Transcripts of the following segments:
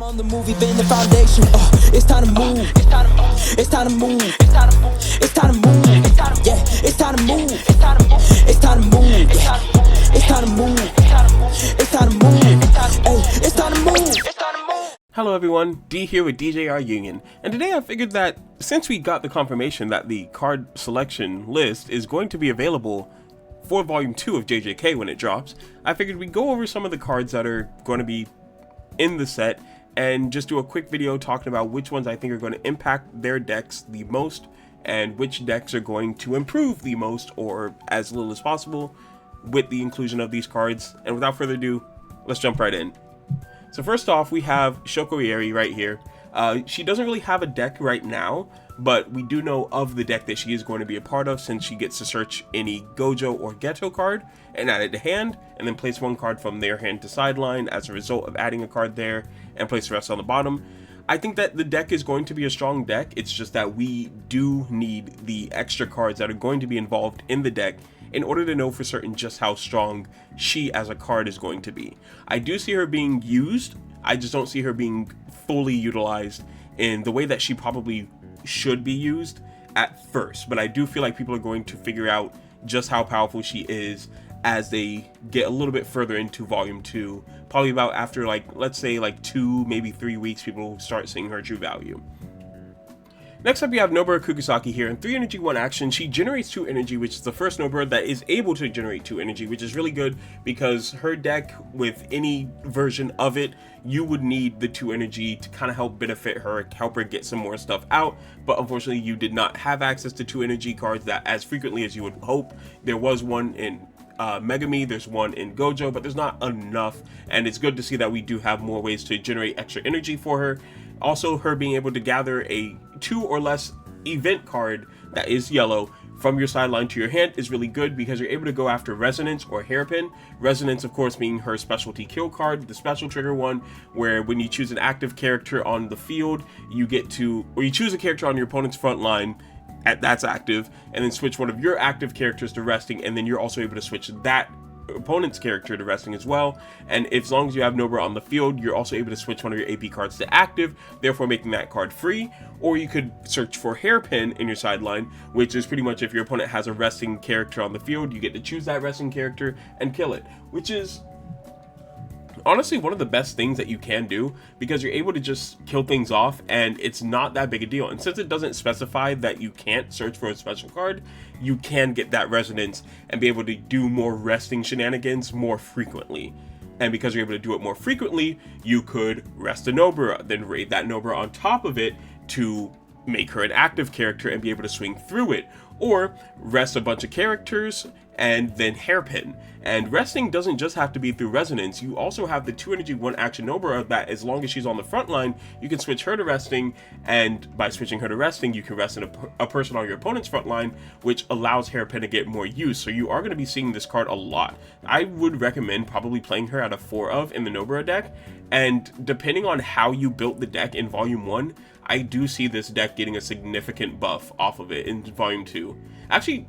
I'm on the movie, been the foundation. It's time to move. It's time to move. It's time to move. It's time to move. It's time to move. Yeah, it's time to move. It's time to move. It's time to move. It's time to move. It's time to move. Hey, it's time to move. It's time to move. Hello everyone, D here with DJR Union, and today I figured that since we got the confirmation that the card selection list is going to be available for Volume 2 of JJK when it drops, I figured we'd go over some of the cards that are going to be in the set and just do a quick video talking about which ones I think are going to impact their decks the most and which decks are going to improve the most or as little as possible with the inclusion of these cards. And without further ado, let's jump right in. So first off, we have Shokoyeri right here. She doesn't really have a deck right now, but we do know of the deck that she is going to be a part of since she gets to search any Gojo or Geto card and add it to hand, and then place one card from their hand to sideline as a result of adding a card there and place the rest on the bottom. I think that the deck is going to be a strong deck. It's just that we do need the extra cards that are going to be involved in the deck in order to know for certain just how strong she as a card is going to be. I do see her being used, I just don't see her being fully utilized in the way that she probably should be used at first, but I do feel like people are going to figure out just how powerful she is as they get a little bit further into Volume 2, probably about after, like, let's say like 2, maybe 3 weeks, people will start seeing her true value. Next up, we have Nobara Kukusaki here. In 3 energy, 1 action, she generates 2 energy, which is the first Nobara that is able to generate 2 energy, which is really good because her deck, with any version of it, you would need the 2 energy to kind of help benefit her, help her get some more stuff out. But unfortunately, you did not have access to 2 energy cards that as frequently as you would hope. There was one in Megumi, there's one in Gojo, but there's not enough, and it's good to see that we do have more ways to generate extra energy for her. Also, her being able to gather a 2 or less event card that is yellow from your sideline to your hand is really good because you're able to go after Resonance or Hairpin. Resonance, of course, being her specialty kill card, the special trigger one, where when you choose an active character on the field, you get to, or you choose a character on your opponent's front line that's active, and then switch one of your active characters to resting, and then you're also able to switch that opponent's character to resting as well. And as long as you have Nobara on the field, you're also able to switch one of your AP cards to active, therefore making that card free. Or you could search for Hairpin in your sideline, which is pretty much if your opponent has a resting character on the field, you get to choose that resting character and kill it, which is honestly one of the best things that you can do because you're able to just kill things off and it's not that big a deal. And since it doesn't specify that you can't search for a special card, you can get that resonance and be able to do more resting shenanigans more frequently. And because you're able to do it more frequently, you could rest a Nobara, then raid that Nobara on top of it to make her an active character and be able to swing through it, or rest a bunch of characters and then Hairpin. And resting doesn't just have to be through Resonance. You also have the 2 energy 1 action Nobara that as long as she's on the front line, you can switch her to resting, and by switching her to resting, you can rest in a person on your opponent's front line, which allows Hairpin to get more use. So you are going to be seeing this card a lot. I would recommend probably playing her out of 4 of in the Nobara deck, and depending on how you built the deck in Volume 1, I do see this deck getting a significant buff off of it in Volume 2. Actually,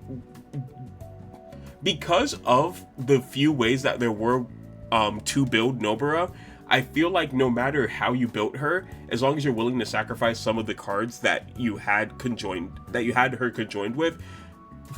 because of the few ways that there were to build Nobara, I feel like no matter how you built her, as long as you're willing to sacrifice some of the cards that you had conjoined, that you had her conjoined with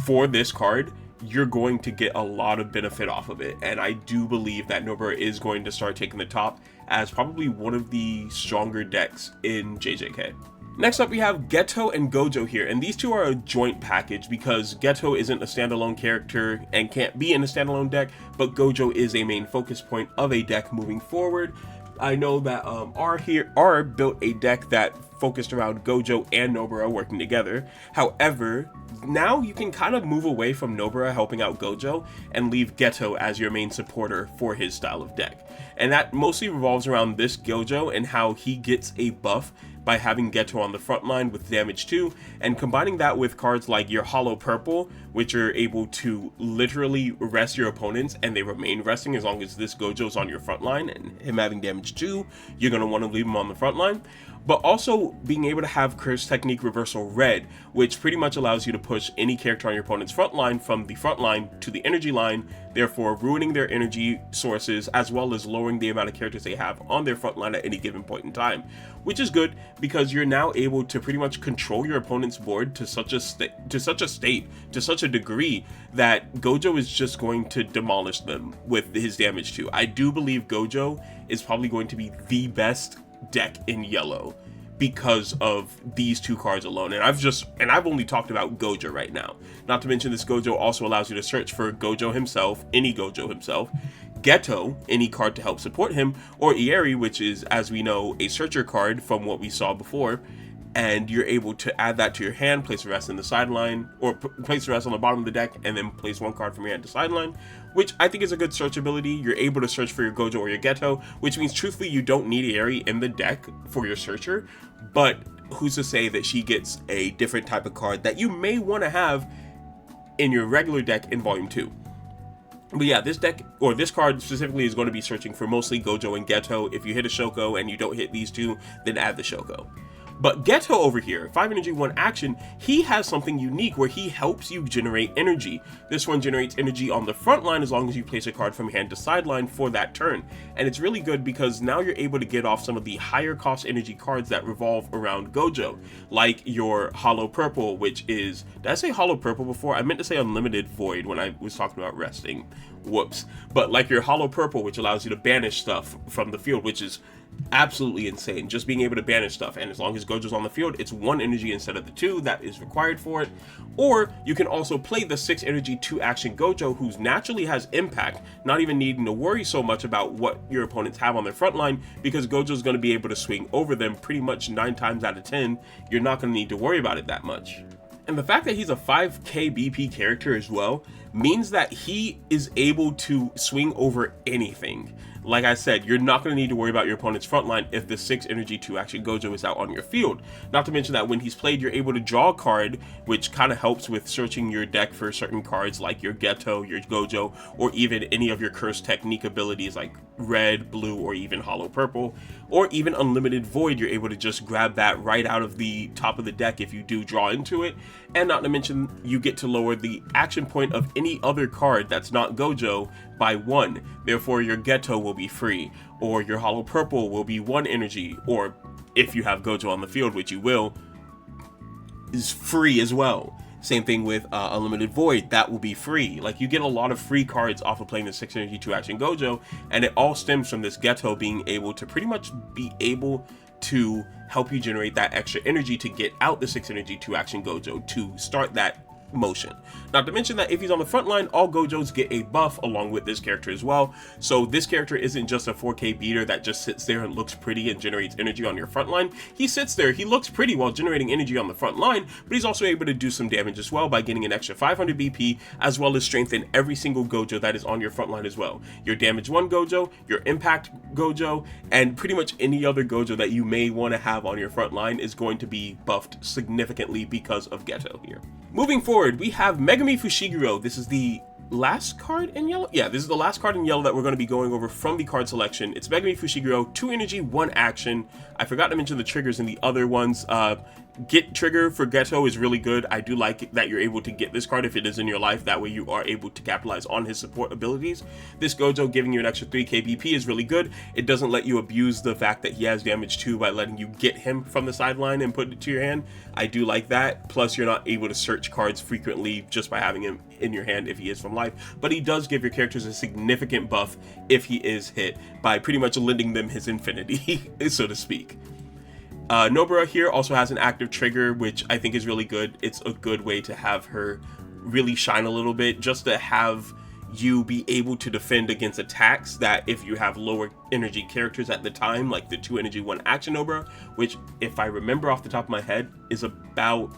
for this card, you're going to get a lot of benefit off of it. And I do believe that Nobara is going to start taking the top as probably one of the stronger decks in JJK. Next up, we have Geto and Gojo here, and these two are a joint package because Geto isn't a standalone character and can't be in a standalone deck, but Gojo is a main focus point of a deck moving forward. I know that R built a deck that focused around Gojo and Nobara working together. However, now you can kind of move away from Nobara helping out Gojo and leave Geto as your main supporter for his style of deck. And that mostly revolves around this Gojo and how he gets a buff by having Geto on the front line with damage 2, and combining that with cards like your Hollow Purple, which are able to literally rest your opponents and they remain resting as long as this Gojo's on your front line, and him having damage 2, you're going to want to leave him on the front line. but also being able to have Curse Technique Reversal Red, which pretty much allows you to push any character on your opponent's front line from the front line to the energy line, therefore ruining their energy sources as well as lowering the amount of characters they have on their front line at any given point in time, which is good because you're now able to pretty much control your opponent's board to such a degree that Gojo is just going to demolish them with his damage too. I do believe Gojo is probably going to be the best deck in yellow because of these two cards alone, and I've only talked about Gojo right now. Not to mention, this Gojo also allows you to search for Gojo himself, any Gojo himself, Geto, any card to help support him, or Ieri, which is, as we know, a searcher card from what we saw before, and you're able to add that to your hand, place the rest in the sideline, or place the rest on the bottom of the deck, and then place one card from your hand to sideline, which I think is a good search ability. You're able to search for your Gojo or your Geto, which means truthfully you don't need Ieri in the deck for your searcher, but who's to say that she gets a different type of card that you may want to have in your regular deck in Volume 2. But yeah, this deck, or this card specifically, is going to be searching for mostly Gojo and Geto. If you hit a Shoko and you don't hit these two, then add the Shoko. But Geto over here, 5 energy, 1 action, he has something unique where he helps you generate energy. This one generates energy on the front line as long as you place a card from hand to sideline for that turn. And it's really good because now you're able to get off some of the higher cost energy cards that revolve around Gojo, like your Hollow Purple, which is, did I say Hollow Purple before? I meant to say Unlimited Void when I was talking about resting. Whoops. But like your Hollow Purple, which allows you to banish stuff from the field, which is absolutely insane, just being able to banish stuff, and as long as Gojo's on the field, it's 1 energy instead of the 2 that is required for it. Or you can also play the 6 energy 2 action Gojo, who naturally has impact, not even needing to worry so much about what your opponents have on their front line, because Gojo's going to be able to swing over them pretty much 9 times out of 10. You're not going to need to worry about it that much. And the fact that he's a 5k BP character as well means that he is able to swing over anything. Like I said, you're not going to need to worry about your opponent's front line if the 6 energy 2 action Gojo is out on your field. Not to mention that when he's played, you're able to draw a card, which kind of helps with searching your deck for certain cards like your Geto, your Gojo, or even any of your Curse Technique abilities like Red, Blue, or even Hollow Purple, or even Unlimited Void. You're able to just grab that right out of the top of the deck if you do draw into it. And not to mention, you get to lower the action point of any other card that's not Gojo by 1. Therefore, your Geto will be free, or your Hollow Purple will be 1 energy, or if you have Gojo on the field, which you will, is free as well. Same thing with Unlimited Void, that will be free. Like, you get a lot of free cards off of playing the 6 energy 2 action Gojo, and it all stems from this Geto being able to pretty much be able to help you generate that extra energy to get out the 6 energy 2 action Gojo to start that motion. Not to mention that if he's on the front line, all Gojos get a buff along with this character as well. So this character isn't just a 4k beater that just sits there and looks pretty and generates energy on your front line. He sits there, he looks pretty while generating energy on the front line, but he's also able to do some damage as well by getting an extra 500 BP, as well as strengthen every single Gojo that is on your front line as well. Your damage 1 Gojo, your impact Gojo, and pretty much any other Gojo that you may want to have on your front line is going to be buffed significantly because of Geto here. Moving forward, we have Megumi Fushiguro. This is the last card in yellow? Yeah, this is the last card in yellow that we're going to be going over from the card selection. It's Megumi Fushiguro, 2 energy, 1 action. I forgot to mention the triggers in the other ones. Get trigger for Geto is really good. I do like that you're able to get this card if it is in your life. That way you are able to capitalize on his support abilities. This Gojo giving you an extra 3k BP is really good. It doesn't let you abuse the fact that he has damage too by letting you get him from the sideline and put it to your hand. I do like that. Plus, you're not able to search cards frequently just by having him in your hand if he is from life. But he does give your characters a significant buff if he is hit by pretty much lending them his infinity, so to speak. Nobara here also has an active trigger, which I think is really good. It's a good way to have her really shine a little bit, just to have you be able to defend against attacks that if you have lower energy characters at the time, like the 2 energy 1 action Nobara, which if I remember off the top of my head is about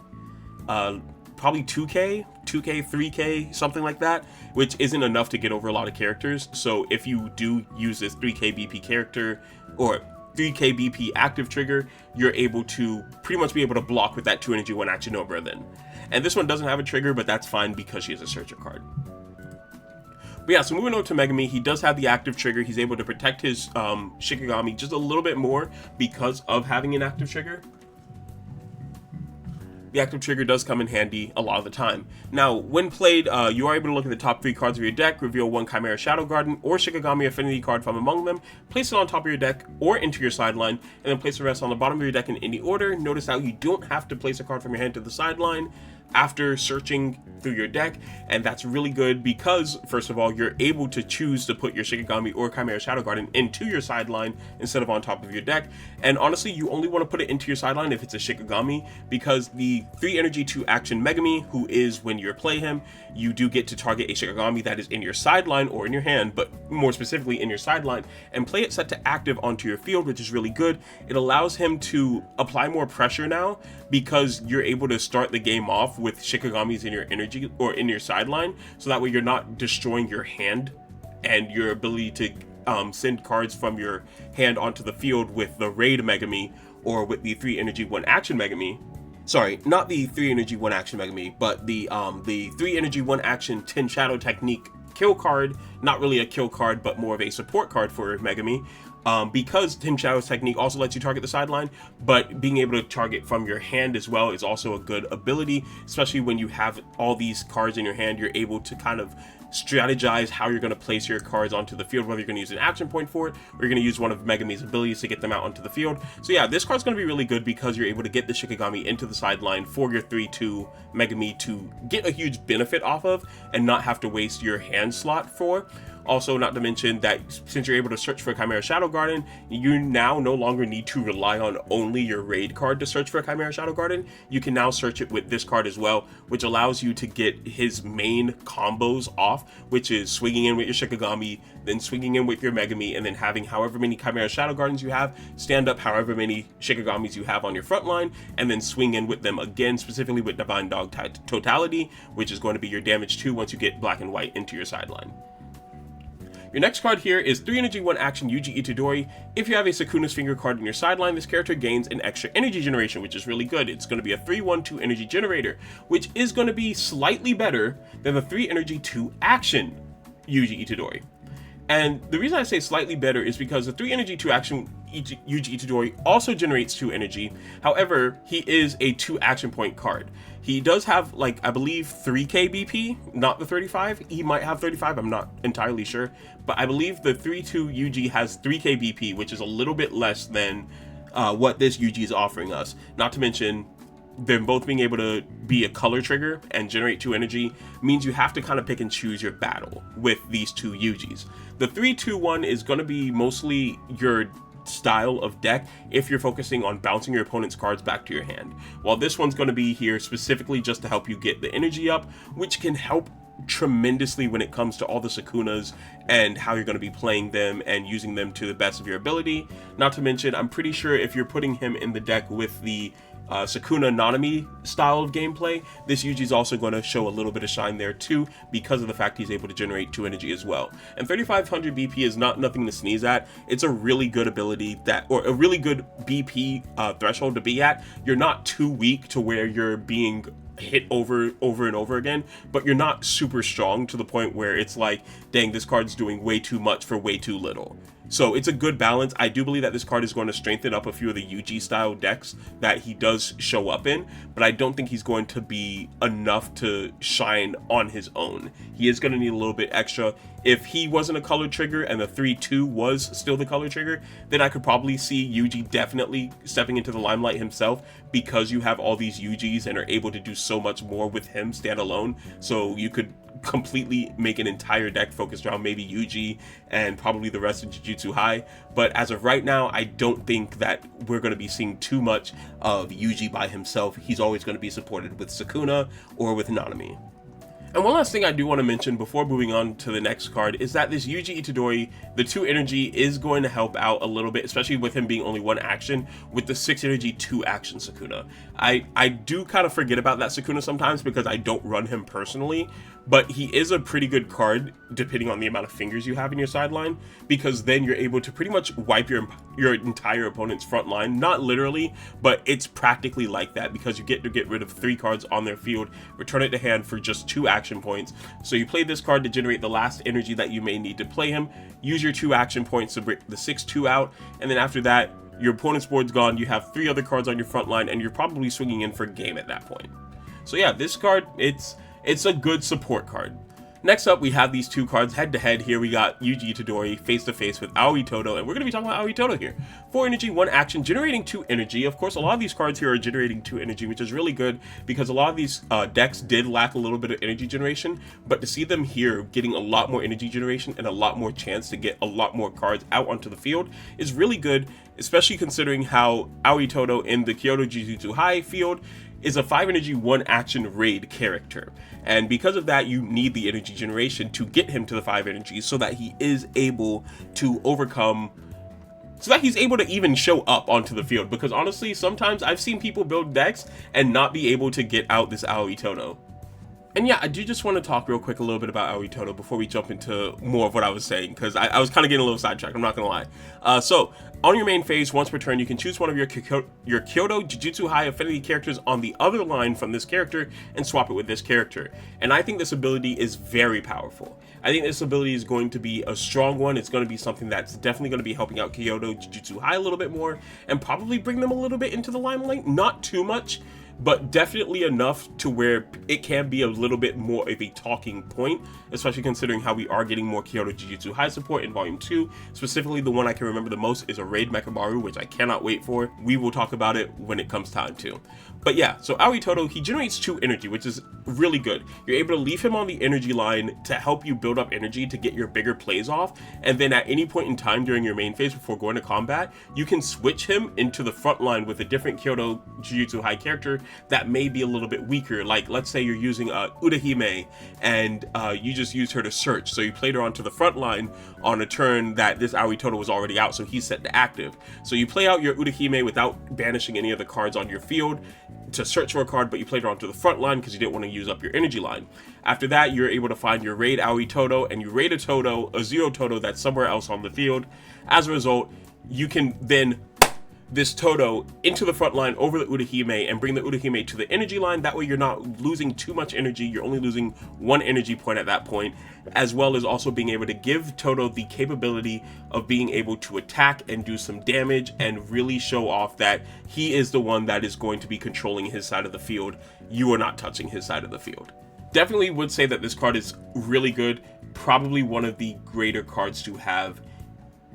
probably 2k, 3k, something like that, which isn't enough to get over a lot of characters. So if you do use this 3k BP character or 3k BP active trigger, you're able to pretty much be able to block with that 2 energy 1 action Nobara then. And this one doesn't have a trigger, but that's fine because she is a searcher card. But yeah, so moving over to Megumi, he does have the active trigger. He's able to protect his Shikigami just a little bit more because of having an active trigger. The active trigger does come in handy a lot of the time. Now, when played, you are able to look at the top 3 cards of your deck, reveal 1 Chimera Shadow Garden or Shikigami Affinity card from among them, place it on top of your deck or into your sideline, and then place the rest on the bottom of your deck in any order. Notice how you don't have to place a card from your hand to the sideline after searching through your deck, and that's really good because, first of all, you're able to choose to put your Shikigami or Chimera Shadow Garden into your sideline instead of on top of your deck. And honestly, you only want to put it into your sideline if it's a Shikigami, because the 3 energy 2 action Megumi, who is when you play him, you do get to target a Shikigami that is in your sideline or in your hand, but more specifically in your sideline, and play it set to active onto your field, which is really good. It allows him to apply more pressure now because you're able to start the game off with Shikigamis in your energy or in your sideline, so that way you're not destroying your hand and your ability to send cards from your hand onto the field with the raid Megumi or with the 3 energy 1 action Megumi. Sorry, not the 3 energy 1 action Megumi, but the 3 energy 1 action 10 shadow technique kill card. Not really a kill card, but more of a support card for Megumi. Because Tim Shadow's technique also lets you target the sideline, but being able to target from your hand as well is also a good ability, especially when you have all these cards in your hand. You're able to kind of strategize how you're going to place your cards onto the field, whether you're going to use an action point for it or you're going to use one of Megumi's abilities to get them out onto the field. So yeah, this card's going to be really good because you're able to get the Shikigami into the sideline for your 3-2 Megumi to get a huge benefit off of and not have to waste your hand slot for. Also, not to mention that since you're able to search for a Chimera Shadow Garden, you now no longer need to rely on only your raid card to search for a Chimera Shadow Garden. You can now search it with this card as well, which allows you to get his main combos off, which is swinging in with your Shikigami, then swinging in with your Megumi, and then having however many Chimera Shadow Gardens you have, stand up however many Shikigamis you have on your front line, and then swing in with them again, specifically with Divine Dog Totality, which is going to be your damage 2 once you get black and white into your sideline. Your next card here is 3 energy 1 action Yuji Itadori. If you have a Sukuna's Finger card in your sideline, this character gains an extra energy generation, which is really good. It's going to be a 3/1/2 energy generator, which is going to be slightly better than the 3 energy 2 action Yuji Itadori. And the reason I say slightly better is because the 3 energy 2 action Yuji Itadori also generates 2 energy. However, he is a 2 action point card. He does have, like, I believe 3k BP, not the 35. He might have 35, I'm not entirely sure. But I believe the 3/2 Yuji has 3k BP, which is a little bit less than what this Yuji is offering us. Not to mention, them both being able to be a color trigger and generate 2 energy means you have to kind of pick and choose your battle with these 2 Yujis. The 3/2/1 is going to be mostly your style of deck if you're focusing on bouncing your opponent's cards back to your hand, while this one's going to be here specifically just to help you get the energy up, which can help tremendously when it comes to all the Sukunas and how you're going to be playing them and using them to the best of your ability. Not to mention, I'm pretty sure if you're putting him in the deck with the Sukuna Nanami style of gameplay, this Yuji is also going to show a little bit of shine there too, because of the fact he's able to generate 2 energy as well. And 3500 BP is not nothing to sneeze at. It's a really good ability or a really good BP threshold to be at. You're not too weak to where you're being hit over and over again, but you're not super strong to the point where it's like, dang, this card's doing way too much for way too little. So it's a good balance. I do believe that this card is going to strengthen up a few of the Yuji style decks that he does show up in, but I don't think he's going to be enough to shine on his own. He is going to need a little bit extra. If he wasn't a color trigger and the 3/2 was still the color trigger, then I could probably see Yuji definitely stepping into the limelight himself, because you have all these Yujis and are able to do so much more with him standalone. So you could completely make an entire deck focused around maybe Yuji and probably the rest of Jujutsu High. But as of right now, I don't think that we're going to be seeing too much of Yuji by himself. He's always going to be supported with Sukuna or with Nanami. And one last thing I do want to mention before moving on to the next card is that this Yuji Itadori, the 2 energy is going to help out a little bit, especially with him being only 1 action, with the 6 energy 2 action Sukuna. I do kind of forget about that Sukuna sometimes because I don't run him personally, but he is a pretty good card depending on the amount of fingers you have in your sideline, because then you're able to pretty much wipe your entire opponent's front line. Not literally, but it's practically like that, because you get to get rid of 3 cards on their field, return it to hand for just 2 action points. So you play this card to generate the last energy that you may need to play him, use your 2 action points to break the 6/2 out, and then after that, your opponent's board's gone, you have 3 other cards on your front line, and you're probably swinging in for game at that point. So yeah, this card, it's a good support card. Next up, we have these 2 cards head to head. Here we got Yuji Itadori face to face with Aoi Todo, and we're going to be talking about Aoi Todo here. 4 energy, 1 action, generating 2 energy. Of course, a lot of these cards here are generating 2 energy, which is really good because a lot of these decks did lack a little bit of energy generation, but to see them here getting a lot more energy generation and a lot more chance to get a lot more cards out onto the field is really good, especially considering how Aoi Todo in the Kyoto Jujutsu High field is a 5 energy 1 action raid character, and because of that you need the energy generation to get him to the 5 energies so that he is able to overcome, so that he's able to even show up onto the field, because honestly sometimes I've seen people build decks and not be able to get out this Aoi Todo. And yeah, I do just want to talk real quick a little bit about Aoi Todo before we jump into more of what I was saying, because I was kind of getting a little sidetracked, I'm not gonna lie. So on your main phase, once per turn, you can choose one of your Kyoto Jujutsu High affinity characters on the other line from this character and swap it with this character. And I think this ability is very powerful. I think this ability is going to be a strong one. It's going to be something that's definitely going to be helping out Kyoto Jujutsu High a little bit more and probably bring them a little bit into the limelight. Not too much, but definitely enough to where it can be a little bit more of a talking point, especially considering how we are getting more Kyoto Jujutsu High support in Volume 2. Specifically, the one I can remember the most is a Raid Mechamaru, which I cannot wait for. We will talk about it when it comes time to. But yeah, so Aoi Todo, he generates 2 energy, which is really good. You're able to leave him on the energy line to help you build up energy to get your bigger plays off, and then at any point in time during your main phase before going to combat, you can switch him into the front line with a different Kyoto Jujutsu High character that may be a little bit weaker. Like, let's say you're using Urahime, and you just used her to search, so you played her onto the front line on a turn that this Aoi Todo was already out, so he's set to active. So you play out your Urahime without banishing any of the cards on your field to search for a card, but you played her onto the front line because you didn't want to use up your energy line. After that, you're able to find your raid Aoi Todo, and you raid a zero Todo that's somewhere else on the field. As a result, you can then this Todo into the front line over the Urahime and bring the Urahime to the energy line. That way you're not losing too much energy, you're only losing 1 energy point at that point, as well as also being able to give Todo the capability of being able to attack and do some damage and really show off that he is the one that is going to be controlling his side of the field. You are not touching his side of the field. Definitely would say that this card is really good, probably one of the greater cards to have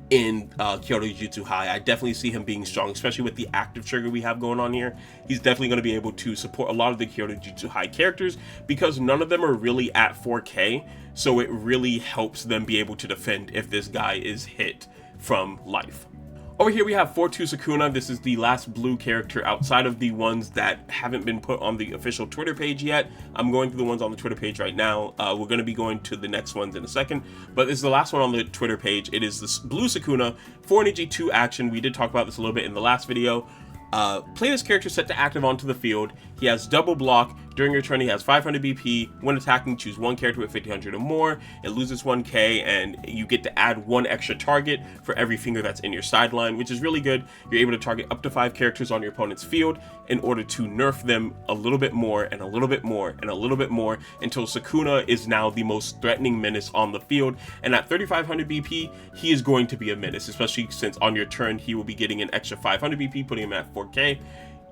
in Kyoto Jujutsu High. I definitely see him being strong, especially with the active trigger we have going on here. He's definitely going to be able to support a lot of the Kyoto Jujutsu High characters because none of them are really at 4K, so it really helps them be able to defend if this guy is hit from life. Over here we have 4-2 Sukuna. This is the last blue character outside of the ones that haven't been put on the official Twitter page yet. I'm going through the ones on the Twitter page right now. We're going to be going to the next ones in a second, but this is the last one on the Twitter page. It is this blue Sukuna, 4 energy, 2 action. We did talk about this a little bit in the last video. Play this character set to active onto the field. He has double block. During your turn, he has 500 BP. When attacking, choose 1 character with 1500 or more. It loses 1k, and you get to add 1 extra target for every finger that's in your sideline, which is really good. You're able to target up to 5 characters on your opponent's field in order to nerf them a little bit more and a little bit more and a little bit more until Sukuna is now the most threatening menace on the field. And at 3500 BP, he is going to be a menace, especially since on your turn, he will be getting an extra 500 BP, putting him at 4k.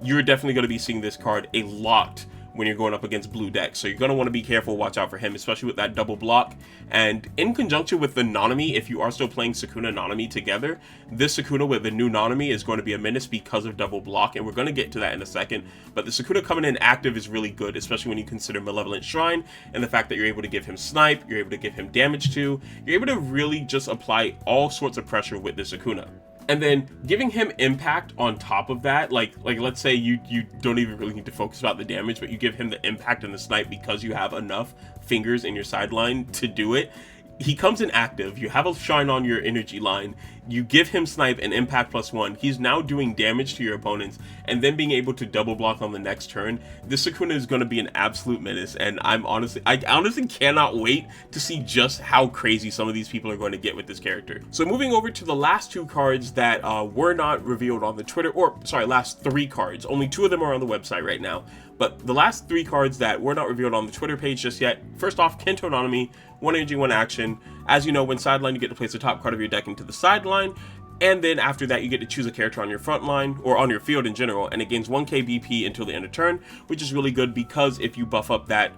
You're definitely going to be seeing this card a lot when you're going up against blue decks, so you're going to want to be careful, watch out for him, especially with that double block. And in conjunction with the Nanami, if you are still playing Sukuna Nanami together, this Sukuna with the new Nanami is going to be a menace because of double block, and we're going to get to that in a second. But the Sukuna coming in active is really good, especially when you consider Malevolent Shrine and the fact that you're able to give him snipe, you're able to give him damage to, you're able to really just apply all sorts of pressure with the Sukuna. And then giving him impact on top of that, like let's say you don't even really need to focus about the damage, but you give him the impact and the snipe because you have enough fingers in your sideline to do it. He comes in active, you have a shine on your energy line, you give him Snipe and Impact +1, he's now doing damage to your opponents, and then being able to double block on the next turn. This Sukuna is going to be an absolute menace, and I honestly cannot wait to see just how crazy some of these people are going to get with this character. So moving over to the last two cards that were not revealed on the Twitter, or sorry, last three cards. Only two of them are on the website right now, but the last three cards that were not revealed on the Twitter page just yet. First off, Kento Nanami, 1 energy, 1 action. As you know, when sideline, you get to place the top card of your deck into the sideline, and then after that, you get to choose a character on your front line, or on your field in general, and it gains 1k BP until the end of turn, which is really good because if you buff up that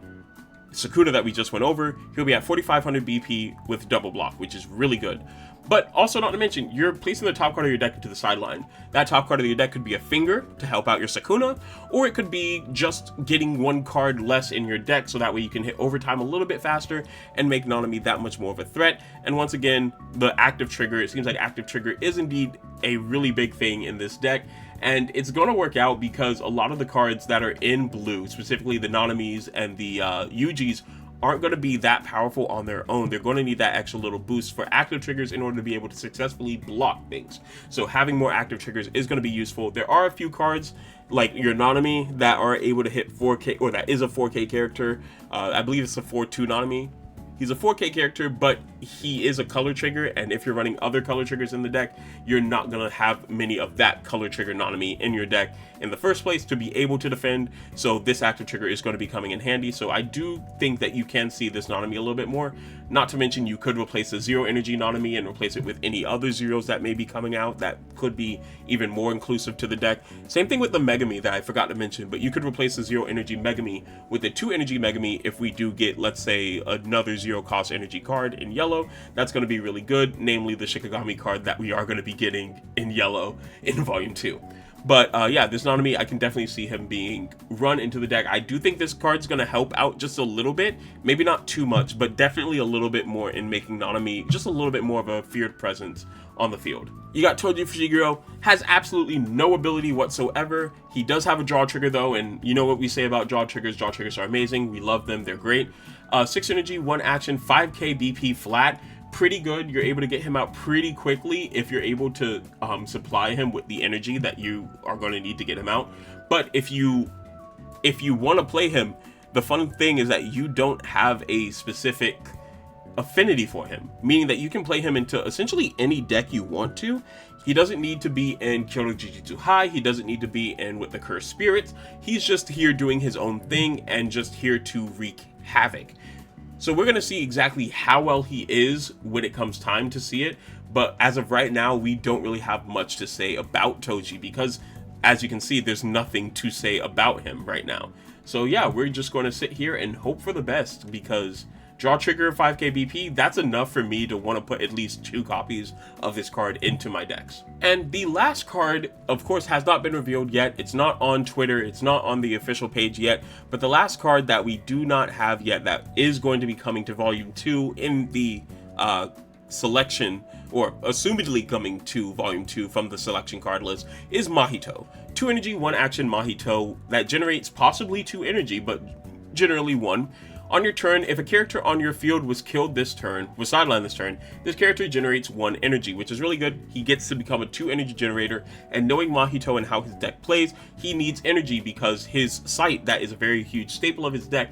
Sukuna that we just went over, he'll be at 4500 BP with double block, which is really good. But also, not to mention, you're placing the top card of your deck into the sideline. That top card of your deck could be a finger to help out your Sukuna, or it could be just getting one card less in your deck, so that way you can hit overtime a little bit faster and make Nanami that much more of a threat. And once again, the active trigger, it seems like active trigger is indeed a really big thing in this deck. And it's going to work out because a lot of the cards that are in blue, specifically the Nanamis and the Yujis, aren't going to be that powerful on their own. They're going to need that extra little boost for active triggers in order to be able to successfully block things. So having more active triggers is going to be useful. There are a few cards like your Nanami that are able to hit 4K, or that is a 4K character. I believe it's a 4-2 Nanami. He's a 4K character, but he is a color trigger, and if you're running other color triggers in the deck, you're not going to have many of that color trigger Nanami in your deck in the first place to be able to defend, so this active trigger is going to be coming in handy. So I do think that you can see this Nanami a little bit more. Not to mention, you could replace the 0 energy Nanami and replace it with any other zeros that may be coming out that could be even more inclusive to the deck. Same thing with the Megumi that I forgot to mention, but you could replace the 0 energy Megumi with the 2 energy Megumi if we do get, let's say, another 0 cost energy card in yellow. That's going to be really good, namely the Shikigami card that we are going to be getting in yellow in Volume 2. But yeah, this Nanami, I can definitely see him being run into the deck. I do think this card's going to help out just a little bit. Maybe not too much, but definitely a little bit more in making Nanami just a little bit more of a feared presence on the field. You got Toji Fushiguro, has absolutely no ability whatsoever. He does have a draw trigger though, and you know what we say about draw triggers. Draw triggers are amazing. We love them. They're great. 6 energy, 1 action, 5k BP flat. Pretty good. You're able to get him out pretty quickly if you're able to supply him with the energy that you are going to need to get him out. But if you want to play him, the fun thing is that you don't have a specific affinity for him, meaning that you can play him into essentially any deck you want to. He doesn't need to be in Kyoto Jujutsu High. He doesn't need to be in with the Cursed Spirits. He's just here doing his own thing and just here to wreak havoc. So we're going to see exactly how well he is when it comes time to see it. But as of right now, we don't really have much to say about Toji because, as you can see, there's nothing to say about him right now. So yeah, we're just going to sit here and hope for the best because draw trigger 5k BP, that's enough for me to want to put at least 2 copies of this card into my decks. And the last card, of course, has not been revealed yet. It's not on Twitter, it's not on the official page yet, but the last card that we do not have yet that is going to be coming to Volume 2 in the selection, or assumedly coming to Volume 2 from the selection card list, is Mahito. 2 energy, 1 action Mahito that generates possibly 2 energy, but generally 1. On your turn, if a character on your field was killed this turn, was sidelined this turn, this character generates 1 energy, which is really good. He gets to become a 2 energy generator, and knowing Mahito and how his deck plays, he needs energy because his sight, that is a very huge staple of his deck,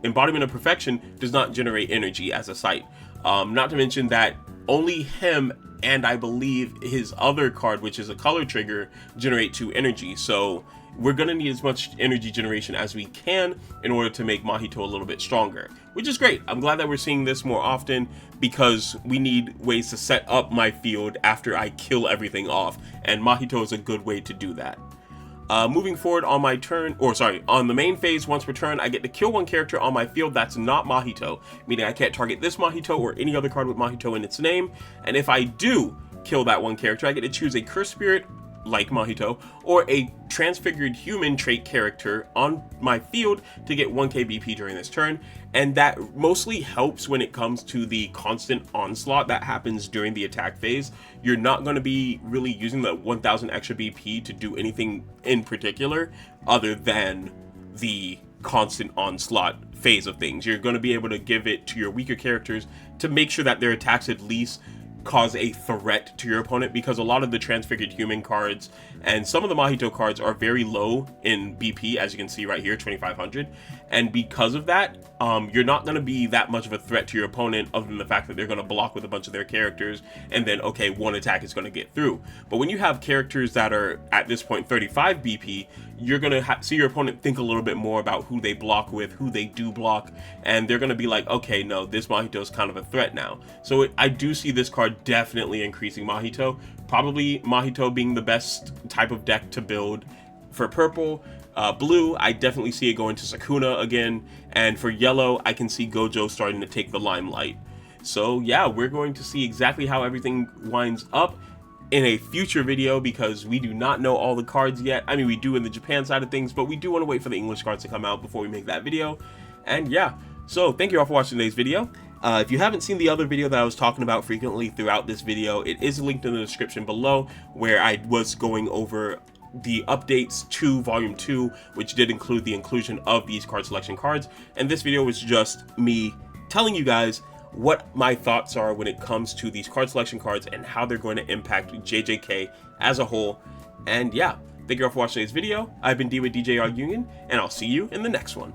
Embodiment of Perfection, does not generate energy as a sight. Not to mention that only him and I believe his other card, which is a color trigger, generate 2 energy. So we're going to need as much energy generation as we can in order to make Mahito a little bit stronger, which is great. I'm glad that we're seeing this more often because we need ways to set up my field after I kill everything off, and Mahito is a good way to do that. Moving forward on my turn, or sorry, on the main phase, once per turn, I get to kill 1 character on my field that's not Mahito, meaning I can't target this Mahito or any other card with Mahito in its name, and if I do kill that 1 character, I get to choose a Cursed Spirit, like Mahito, or a transfigured human trait character on my field to get 1k BP during this turn, and that mostly helps when it comes to the constant onslaught that happens during the attack phase. You're not going to be really using the 1000 extra BP to do anything in particular other than the constant onslaught phase of things. You're going to be able to give it to your weaker characters to make sure that their attacks at least cause a threat to your opponent, because a lot of the transfigured human cards and some of the Mahito cards are very low in BP, as you can see right here, 2500, and because of that, you're not going to be that much of a threat to your opponent, other than the fact that they're going to block with a bunch of their characters, and then okay, one attack is going to get through. But when you have characters that are at this point 35 BP, you're going to see your opponent think a little bit more about who they block with, who they do block, and they're going to be like, okay, no, this Mahito is kind of a threat now. So I do see this card definitely increasing Mahito. Probably Mahito being the best type of deck to build for purple. Blue, I definitely see it going to Sukuna again, and for yellow, I can see Gojo starting to take the limelight. So yeah, we're going to see exactly how everything winds up in a future video, because we do not know all the cards yet. I mean, we do in the Japan side of things, but we do want to wait for the English cards to come out before we make that video. And yeah, so thank you all for watching today's video. If you haven't seen the other video that I was talking about frequently throughout this video, it is linked in the description below, where I was going over the updates to Volume 2, which did include the inclusion of these card selection cards. And this video was just me telling you guys what my thoughts are when it comes to these card selection cards and how they're going to impact JJK as a whole. And yeah, thank you all for watching today's video. I've been D with DJR Union, and I'll see you in the next one.